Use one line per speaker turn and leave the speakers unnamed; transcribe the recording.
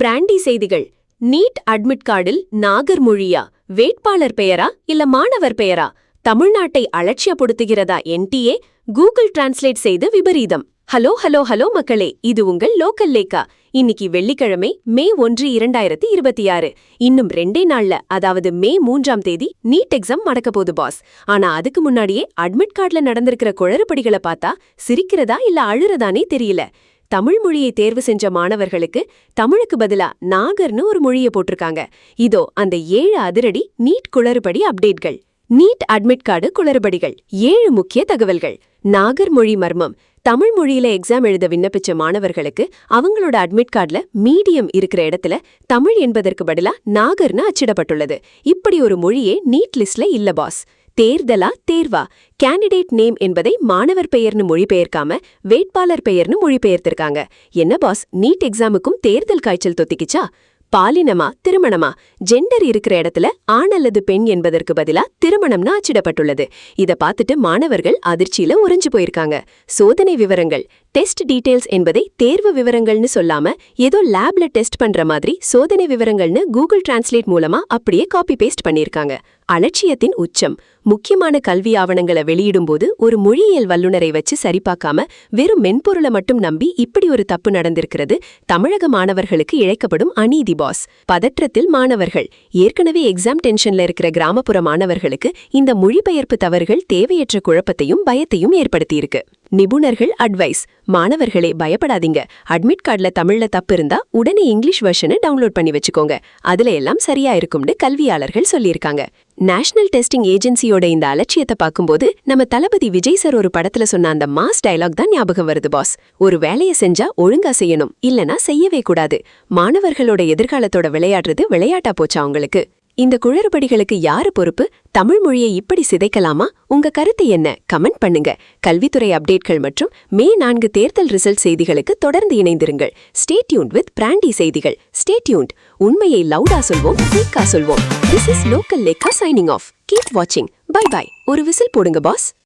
Brandy செய்திகள். NEET admit கார்டில் நாகர் மொழியா? வேட்பாளர் பெயரா இல்ல மாணவர் பெயரா? தமிழ்நாட்டை அலட்சியப்படுத்துகிறதா என்டிஏ? கூகுள் டிரான்ஸ்லேட் செய்து விபரீதம். ஹலோ ஹலோ ஹலோ மக்களே, இது உங்கள் லோக்கல் லேக்கா. இன்னைக்கு வெள்ளிக்கிழமை மே 1, 2026. இன்னும் 2 நாள்ல, அதாவது மே 3ஆம் தேதி நீட் எக்ஸாம் நடக்க போகுது பாஸ். ஆனா அதுக்கு முன்னாடியே அட்மிட் கார்டுல நடந்திருக்கிற குளறுபடிகளை பார்த்தா சிரிக்கிறதா இல்ல அழுறதானே தெரியல. தமிழ் மொழியை தேர்வு செஞ்ச மாணவர்களுக்கு தமிழுக்கு பதிலா நாகர்னு ஒரு மொழியை போட்டிருக்காங்க. இதோ அந்த 7 அதிரடி நீட் குளறுபடி அப்டேட்கள். நீட் அட்மிட் கார்டு குளறுபடிகள். 7 முக்கிய தகவல்கள். நாகர் மொழி மர்மம். தமிழ் மொழியில எக்ஸாம் எழுத விண்ணப்பிச்ச மாணவர்களுக்கு அவங்களோட அட்மிட் கார்டுல மீடியம் இருக்கிற இடத்துல தமிழ் என்பதற்கு பதிலா நாகர்னு அச்சிடப்பட்டுள்ளது. இப்படி ஒரு மொழியே நீட் லிஸ்ட்ல இல்ல பாஸ். தேர்தலா தேர்வா? கேண்டிடேட் நேம் என்பதை மாணவர் பெயர்னு மொழிபெயர்க்காம வேட்பாளர் பெயர்னு மொழிபெயர்த்திருக்காங்க. என்ன பாஸ், நீட் எக்ஸாமுக்கும் தேர்தல் காய்ச்சல் தொத்திக்கிச்சா? பாலினமா திருமணமா? ஜெண்டர் இருக்கிற இடத்துல ஆண் அல்லது பெண் என்பதற்கு பதிலா திருமணம்னு அச்சிடப்பட்டுள்ளது. இத பார்த்துட்டு மாணவர்கள் அதிர்ச்சியில உறைஞ்சு போயிருக்காங்க. சோதனை விவரங்கள். டெஸ்ட் டீடைல்ஸ் என்பதை தேர்வு விவரங்கள்னு சொல்லாம ஏதோ லேப்ல டெஸ்ட் பண்ற மாதிரி சோதனை விவரங்கள்னு கூகுள் டிரான்ஸ்லேட் மூலமா அப்படியே காப்பி பேஸ்ட் பண்ணிருக்காங்க. அலட்சியத்தின் உச்சம். முக்கியமான கல்வி ஆவணங்களை வெளியிடும்போது ஒரு மொழியியல் வல்லுநரை வச்சு சரிபார்க்காம வெறும் மென்பொருளை மட்டும் நம்பி இப்படி ஒரு தப்பு நடந்திருக்கிறது தமிழக மாணவர்களுக்கு இழைக்கப்படும் அநீதி பாஸ். பதற்றத்தில் மாணவர்கள். ஏற்கனவே எக்ஸாம் டென்ஷன்ல இருக்கிற கிராமப்புற மாணவர்களுக்கு இந்த மொழிபெயர்ப்பு தவறுகள் தேவையற்ற குழப்பத்தையும் பயத்தையும் ஏற்படுத்தியிருக்கு. நிபுணர்கள் அட்வைஸ். மாணவர்களே பயப்படாதீங்க. அட்மிட் கார்டுல தமிழ்ல தப்பு இருந்தா உடனே இங்கிலீஷ் வெர்ஷனை டவுன்லோட் பண்ணி வச்சுக்கோங்க. அதுல எல்லாம் சரியா இருக்கும்னு கல்வியாளர்கள் சொல்லியிருக்காங்க. நேஷனல் டெஸ்டிங் ஏஜென்சியோட இந்த அலட்சியத்தை பார்க்கும்போது நம்ம தளபதி விஜய் சார் ஒரு படத்துல சொன்ன அந்த மாஸ் டயலாக் தான் ஞாபகம் வருது பாஸ். ஒரு வேலையை செஞ்சா ஒழுங்கா செய்யணும், இல்லனா செய்யவே கூடாது. மாணவர்களோட எதிர்காலத்தோட விளையாடுறது விளையாட்டா போச்சா உங்களுக்கு? இந்த குளறுபடிகளுக்கு யாரு பொறுப்பு? தமிழ் மொழியை இப்படி சிதைக்கலாமா? உங்க கருத்து என்ன? கமெண்ட் பண்ணுங்க. கல்வித்துறை அப்டேட்கள் மற்றும் மே 4 தேர்தல் ரிசல்ட் செய்திகளுக்கு தொடர்ந்து இணைந்திருங்கள். ஸ்டே டியூன்ட் வித் பிராண்டி செய்திகள். Stay tuned. உண்மையை லவுடா சொல்வோம், லேக்கா சொல்வோம். திஸ் இஸ் லோக்கல் லேக்கா சைனிங் ஆஃப். கீப் வாட்சிங். Bye bye. ஒரு விசில் போடுங்க பாஸ்.